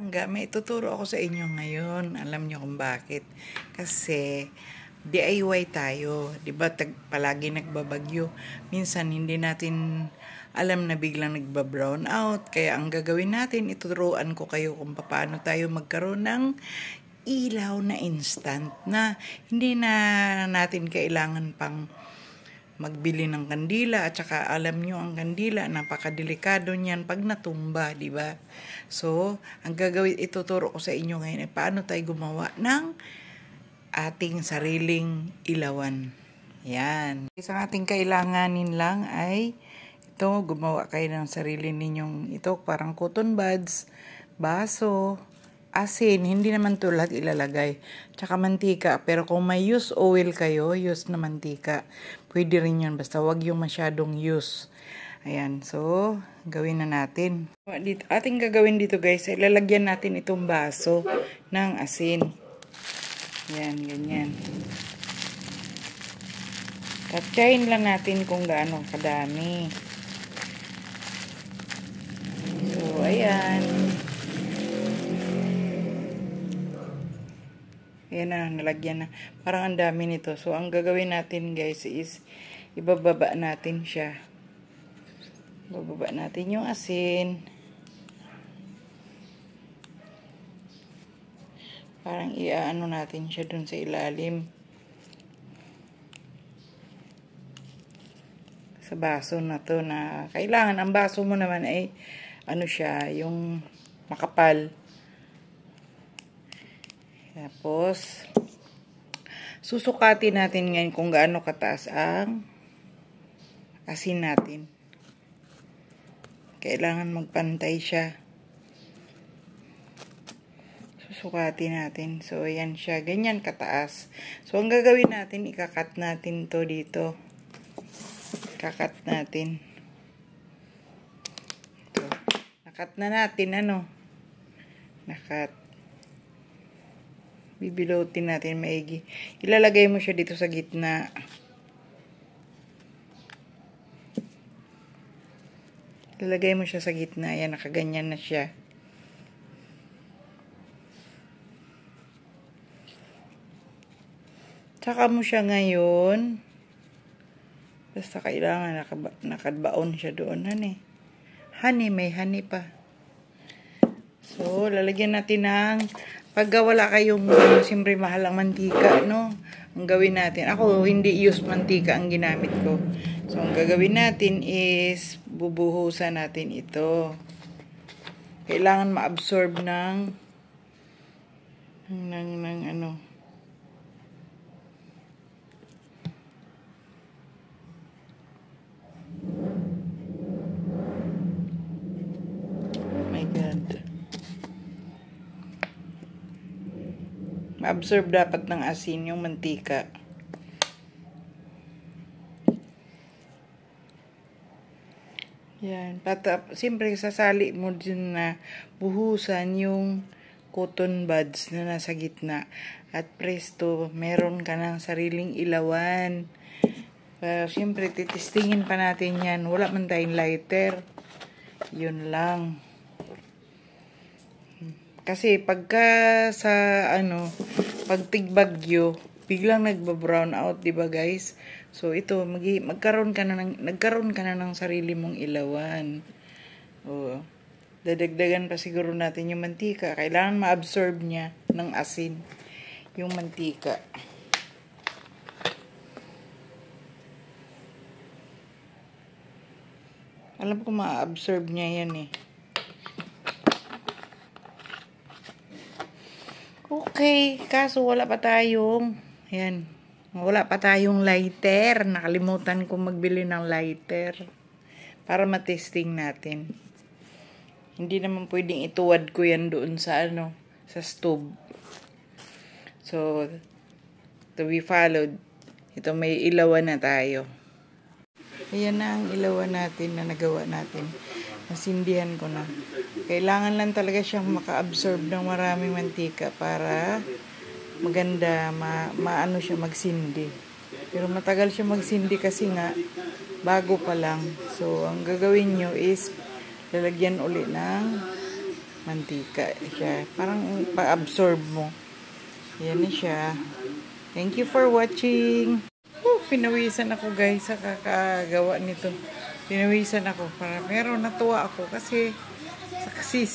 May ituturo ako sa inyo ngayon. Alam niyo kung bakit. Kasi DIY tayo. Diba palagi nagbabagyo. Minsan hindi natin alam na biglang nagba-brown out. Kaya ang gagawin natin, ituturuan ko kayo kung paano tayo magkaroon ng ilaw na instant na hindi na natin kailangan pang magbili ng kandila. At saka alam nyo ang kandila, napakadelikado niyan pag natumba, di ba? So, ang gagawin, ituturo ko sa inyo ngayon ay paano tayo gumawa ng ating sariling ilawan. Yan. Isang ating kailanganin lang ay ito, gumawa kayo ng sarili ninyong ito, parang cotton buds, baso, asin, hindi naman ito lahat ilalagay. Tsaka mantika, pero kung may used oil kayo, used na mantika, pwede rin yun, basta wag yung masyadong used. Ayan, so, gawin na natin. Ating gagawin dito guys, ilalagyan natin itong baso ng asin. Ayan, ganyan. Tatsayin lang natin kung gaano kadami. So, ayan. Ayan na, nalagyan na. Parang ang dami nito. So, ang gagawin natin guys is, ibababa natin siya. Ibababa natin yung asin. Parang iaano natin siya dun sa ilalim. Sa baso na to na, kailangan, ang baso mo naman ay, ano siya, yung makapal. Tapos, susukatin natin ngayon kung gaano kataas ang asin natin. Kailangan magpantay siya. Susukatin natin. So, ayan siya. Ganyan kataas. So, ang gagawin natin, ikakat natin to dito. Ikakat natin. So, nakat na natin, ano? Nakat. Bibilutin natin maigi. Ilalagay mo siya dito sa gitna. Ilalagay mo siya sa gitna. Ayan, nakaganyan na siya. Tsaka mo siya ngayon. Basta kailangan nakabaon siya doon. Honey, may honey pa. So, lalagyan natin ng pag wala kayong siyempre mahal ang mantika, no? Ang gawin natin, ako hindi use mantika ang ginamit ko. So, ang gagawin natin is bubuhusan natin ito. Kailangan ma-absorb ng ano. Oh my God. Ma-absorb dapat ng asin yung mantika. Yan. Siyempre, sasali mo din na buhusan yung cotton buds na nasa gitna. At presto, meron ka ng sariling ilawan. Pero siyempre, titistingin pa natin yan. Wala man tayong lighter. Yun lang. Kasi pagka sa pag tigbagyo, biglang nagba-brown out, 'di ba guys? So ito nagkaroon ka na ng sarili mong ilawan. Oh. Dadagdagan pa siguro natin yung mantika. Kailangan ma-absorb niya ng asin yung mantika. Alam ko ma-absorb niya yan eh. Okay, kaso wala pa tayong lighter. Nakalimutan ko magbili ng lighter para matesting natin. Hindi naman pwedeng ituwad ko yan doon sa sa stove. So, to be followed. Ito, may ilawan na tayo. Ayan na ang ilawan natin na nagawa natin. Nasindihan ko na. Kailangan lang talaga siyang maka-absorb ng maraming mantika para maganda, maano siya magsindi. Pero matagal siya magsindi kasi nga bago pa lang. So, ang gagawin nyo is lalagyan uli ng mantika siya. Parang pa-absorb mo. Yan na siya. Thank you for watching. Pinawisan ako guys sa kakagawa nito. Pinawisan ako. Pero natuwa ako kasi success.